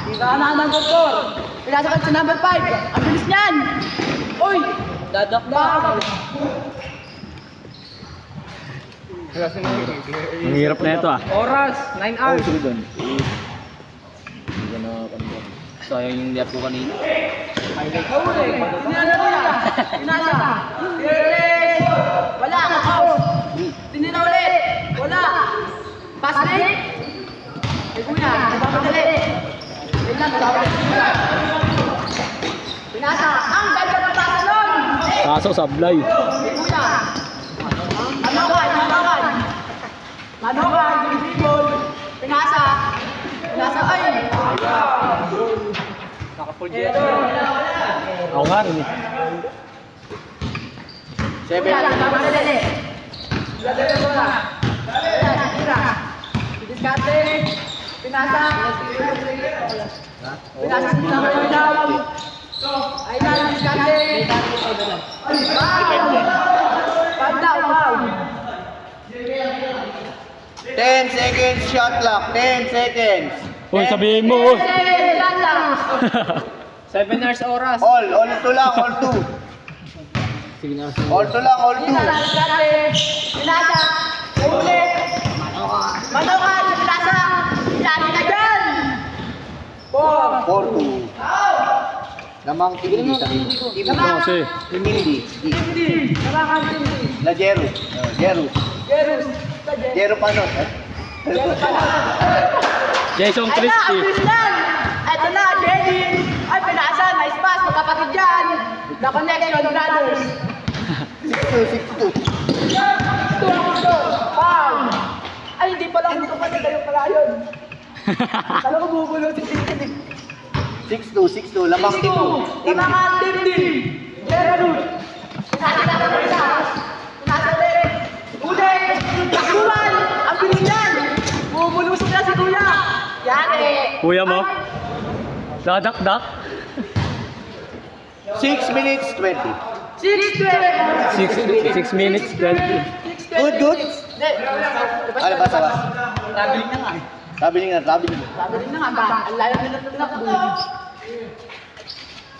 Ikaw ng doktor. Pinasok sa number 5. Ang bilis niyan. Uy! Dadakdak. Ang hirap na ito ah. Oras, 9 hours. Sige doon. Hindi ka nakakanda. Sayang yung liat ko kanina. Pinasa. Wala. Out. Tinira ulit. Wala. Pass break. Eh kuya, nagpapadali. Wait lang, nagpapadali. Pinasa. Ang ganda ng pasa nun. Kaso sablay. Eh kuya. Manokan, dribble. Pinasa. Ay. Nakapuljet. Ako nga rin eh. 7. Nagpapadali. Dadali mo na. Tira. Diskarte. Pinasa. Pinasa sa mga ay na, diskarte. Foul. 10 seconds shot clock. 10 seconds. Uy, sabihin mo. 7 hours oras. All 2 lang, all 2. Sige na. All 2 lang, all 2. Pinasa. Ulit. Manokan. Pinasa. Pinasa ka dyan. 4. 4-2. Namang hindi sa Kasi. hindi. Nabakan din. La Jeru. Jeru Panot. Jason Ay na, Christie. ang bilis lang. Ito na, Jenny. Ay, pinasa. Nice pass. Magkapatid dyan. The Connection Brothers. 6-2. Foul. Ay, hindi pala ako kapatid. Kayo pala yun. Kala ko bubulo si Tintin. 6-2. Lamang team. Nabakan din. Jerarud. Pinasa na ka isa. Pinasa din. Ulit. Takbuhan. Ang bilis yan. Bumulusok na si Kuya. Yan eh. Kuya mo? Dadakdak? 6 minutes 20. 6-12. 6 minutes 20. Good. Ano ba sawas? Traveling na nga. Traveling na. Traveling na nga ba? Ang layo nila tinakbo.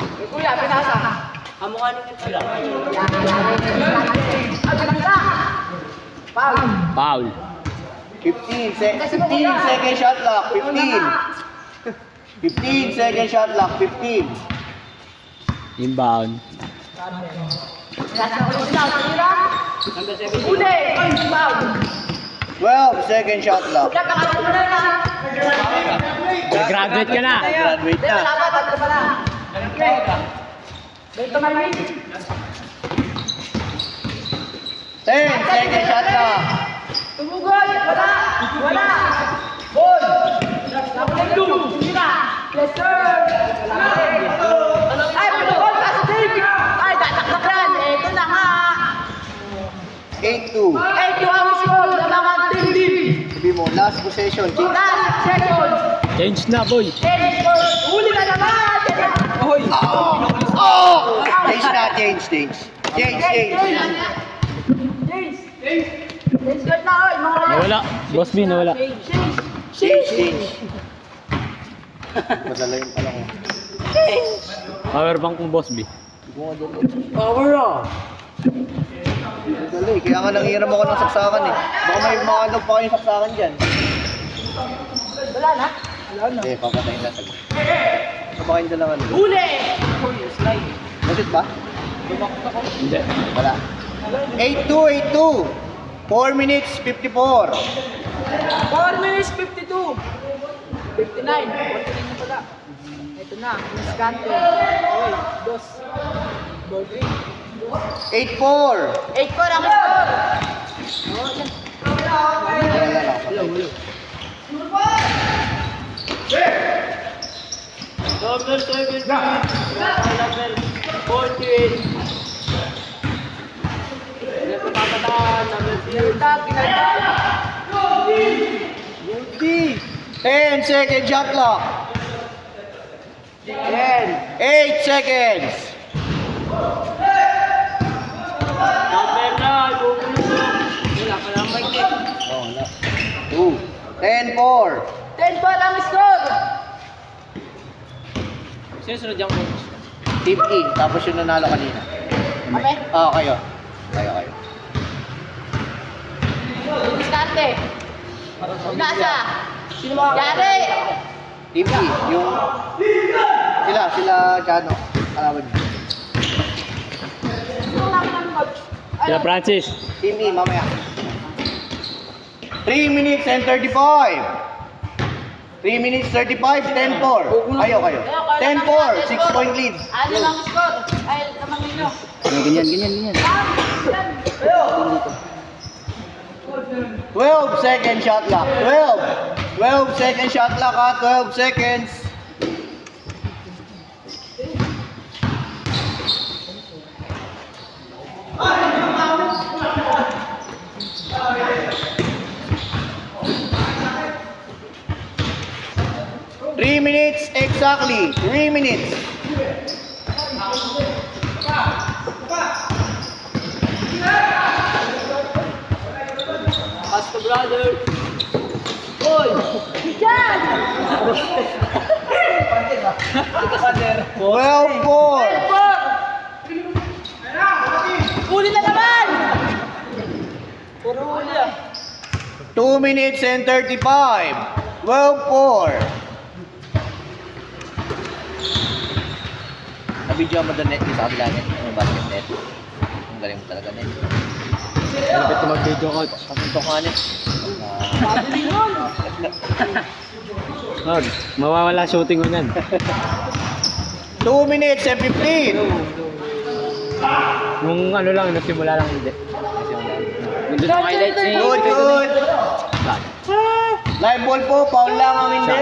Eh kuya, pinasa. Kamukha nyo ito lang. Yan. Ang ganda. Foul. Foul. 15 second shot clock. 15 second shot clock. 15. Inbound. Pinasa ko yung sinaw. Tira. Uli. Foul. 12 second shot clock. Kuya, kakalaman mo na na. Graduate ka na. Graduate Dito na. dapat. Dito pala. Dito may 10 second shot clock. Tumugol! Wala! Ball! Nakulit 2! Tira! Yes, sir! Ay, tumugol! Plastic! Ay, tataktak yan! Ito na nga! 8-2. 8 ang score! Namangan din! Sabi mo, last possession. Last seconds! Change na, boy. 10 scores! Huli ka naman! Change. James, good na! Oy! Mga Nawala. Boss B, nawala. Change. Madala yung pala ko. Power bank kong Boss B. Power ah! Madali, kaya nga nangiram ako ng saksakan eh. Baka may mga ano pa kayong saksakan dyan. Wala na? Eh, papatayin na saglit. Kapakain dyan lang ano. Huli! Masut ba? Hindi. Wala. 8-2. 4 minutes 54. 4 minutes 52. 59. 49 na pala. Ito na. Miskante. Oy, dos. Ball 3. 8-4. 8 ko lang score. Wala. Number 17. Number 14. Guilty. 10 second shot clock. 10. 8 seconds. Oh, wala. 2. 10-4. 10 pa lang score. Sino sunod yung coach? Team E, tapos yung nanalo kanina. Kami? Oo, kayo. Kayo. Diskarte. Nasa. Sino mga? Yari. Team E, yung... Sila, Chano. Kalaban niyo. Sila Francis. Team E, mamaya. 3 minutes and 35. 3 minutes 35, 10-4. Kayo. 10-4, 6-point lead. Ano lang score? Ay, tamang ninyo. Ganyan. 12 second shot clock. 12 second shot clock ha. 12 seconds. Three minutes exactly. 3 minutes. Pass to brother. Diyan! 12-4. Uli na naman! 2 minutes and 35. 12-4. Nabidyo mo doon net sa kabila net. Yung basket net. Ang galing mo talaga net. Dapat ko mag-video call. Pasuntok nga net. Sabi yun! Lord, mawawala shooting ko yan. 2 minutes and 15. Yung ano lang, nasimula lang hindi. Nandun sa highlights eh. Good. Live ball po. Foul lang ang hindi.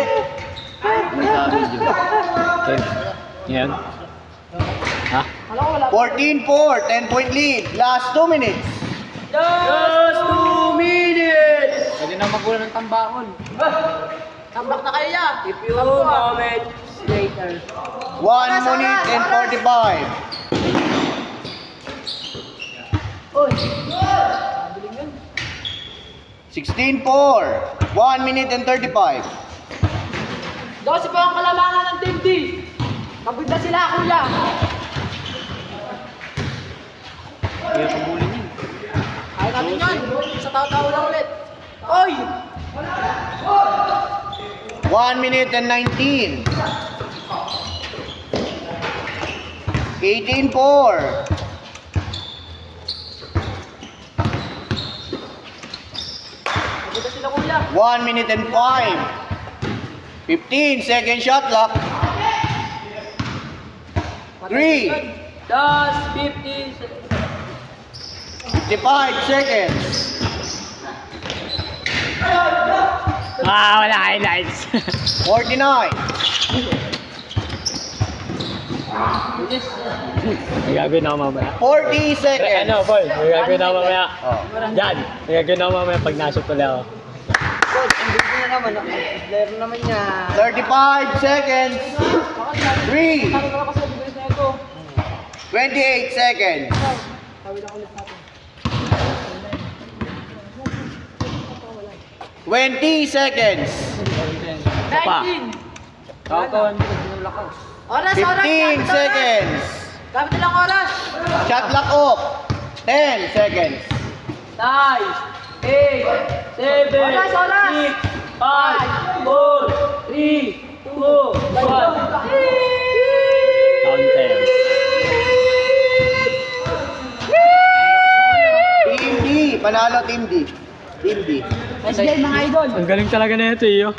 May sa video. Okay. Yan. Ha? 14-4. 10-point lead. Last 2 minutes. Just 2 minutes! Pwede na magulo ng tambaon. Tambak na kayo ya! If you moment later. 1 minute and 45. Uy! 16-4. 1 minute and 35. 12 po ang kalamangan ng Team D. Kabit na sila, kuya. Kaya pabulin yun. Kaya natin yun. Sa tao-tao lang ulit. Oy! 1 minute and 19. 18-4. Kabit na sila, kuya. 1 minute and 5. 15 second shot clock. 3. Just 50 55 seconds. Wala highlights. 49. May gagawin ako mamaya. 40 seconds. Ano, Paul? May gagawin ako mamaya. Oh. Diyan. May gagawin ako mamaya pag nashoot ulit ako. Coach, ang bilis na naman. Player naman niya. 35 seconds. 3. Ano na kasi ang bilis na ito? 28 seconds. Sabi lang ulit natin. 20 seconds. 19! Kakon, hindi ko sinulak ako. Oras! 15 seconds. Gamit nilang oras! Shot clock off. 10 seconds. 9, 8, 7, oras, 6, 5, 4, 3, 2, 1. Counter. Team D. Panalo Team D. Team D. SJ mga idol! Ang galing talaga na ito, iyo.